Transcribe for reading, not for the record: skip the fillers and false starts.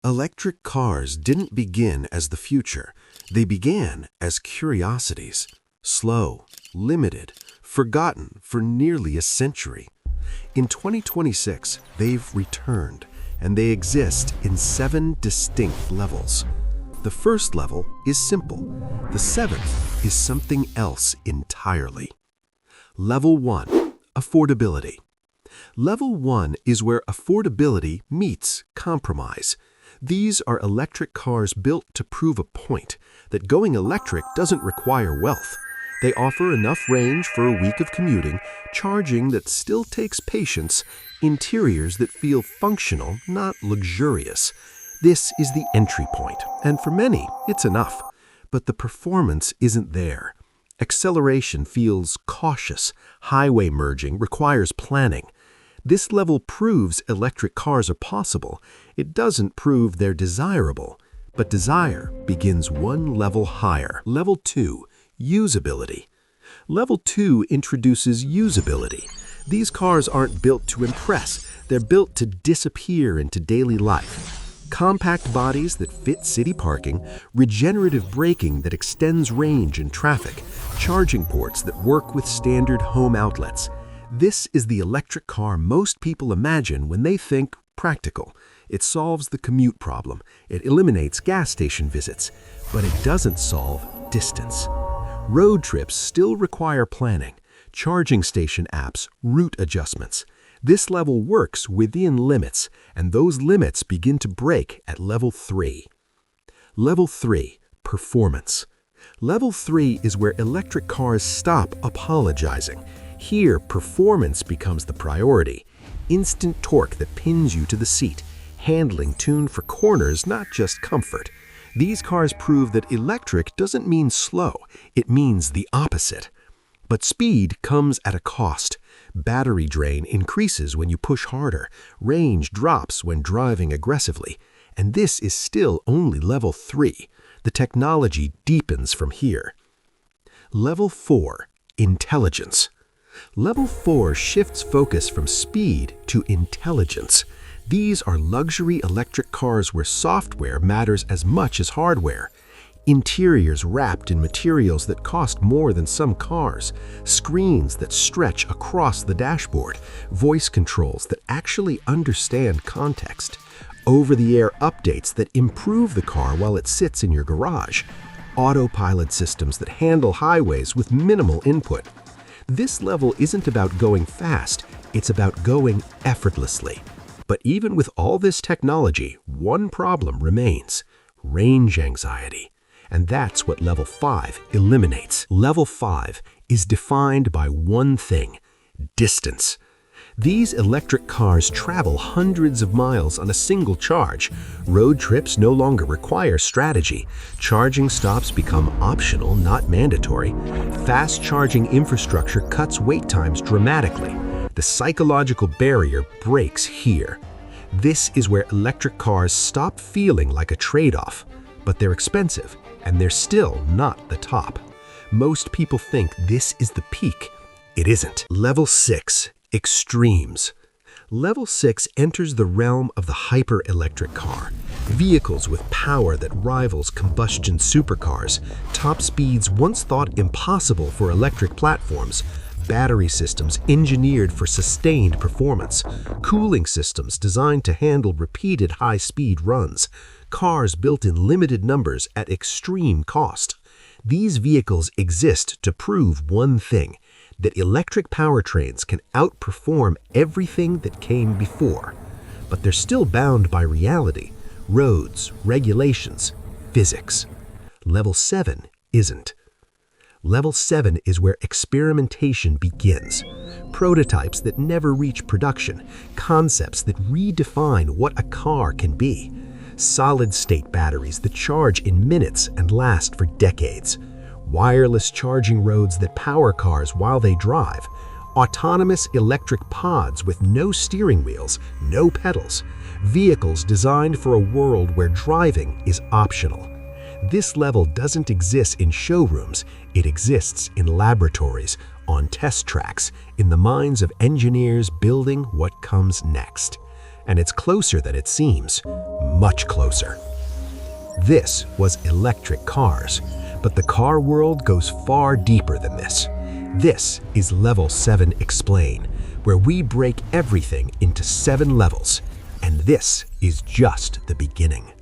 Electric cars didn't begin as the future. They began as curiosities, slow, limited, forgotten for nearly a century. In 2026, they've returned, and they exist in 7 distinct levels. The first level is simple. The 7th is something else entirely. Level 1, affordability. Level 1 is where affordability meets compromise. These are electric cars built to prove a point that going electric doesn't require wealth. They offer enough range for a week of commuting, charging that still takes patience, interiors that feel functional, not luxurious. This is the entry point, and for many, it's enough. But the performance isn't there. Acceleration feels cautious. Highway merging requires planning. This level proves electric cars are possible. It doesn't prove they're desirable. But desire begins one level higher. Level 2, usability. Level 2 introduces usability. These cars aren't built to impress. They're built to disappear into daily life. Compact bodies that fit city parking, regenerative braking that extends range in traffic, charging ports that work with standard home outlets. This is the electric car most people imagine when they think practical. It solves the commute problem. It eliminates gas station visits. But it doesn't solve distance. Road trips still require planning, charging station apps, route adjustments. This level works within limits, and those limits begin to break at level 3. Level 3, performance. Level 3 is where electric cars stop apologizing. Here, performance becomes the priority. Instant torque that pins you to the seat. Handling tuned for corners, not just comfort. These cars prove that electric doesn't mean slow. It means the opposite. But speed comes at a cost. Battery drain increases when you push harder. Range drops when driving aggressively. And this is still only level 3. The technology deepens from here. Level 4, intelligence. Level 4 shifts focus from speed to intelligence. These are luxury electric cars where software matters as much as hardware. Interiors wrapped in materials that cost more than some cars, screens that stretch across the dashboard, voice controls that actually understand context, over-the-air updates that improve the car while it sits in your garage, autopilot systems that handle highways with minimal input. This level isn't about going fast, it's about going effortlessly. But even with all this technology, one problem remains: range anxiety. And that's what Level 5 eliminates. Level 5 is defined by one thing: distance. These electric cars travel hundreds of miles on a single charge. Road trips no longer require strategy. Charging stops become optional, not mandatory. Fast charging infrastructure cuts wait times dramatically. The psychological barrier breaks here. This is where electric cars stop feeling like a trade-off. But they're expensive, and they're still not the top. Most people think this is the peak. It isn't. Level 6, extremes. Level 6 enters the realm of the hyper-electric car. Vehicles with power that rivals combustion supercars, top speeds once thought impossible for electric platforms, battery systems engineered for sustained performance, cooling systems designed to handle repeated high-speed runs, cars built in limited numbers at extreme cost. These vehicles exist to prove one thing: that electric powertrains can outperform everything that came before. But they're still bound by reality, roads, regulations, physics. Level 7 isn't. Level 7 is where experimentation begins. Prototypes that never reach production, concepts that redefine what a car can be. Solid-state batteries that charge in minutes and last for decades. Wireless charging roads that power cars while they drive. Autonomous electric pods with no steering wheels, no pedals. Vehicles designed for a world where driving is optional. This level doesn't exist in showrooms. It exists in laboratories, on test tracks, in the minds of engineers building what comes next. and it's closer than it seems, much closer. This was electric cars, but the car world goes far deeper than this. This is Level 7 Explain, where we break everything into 7 levels, and this is just the beginning.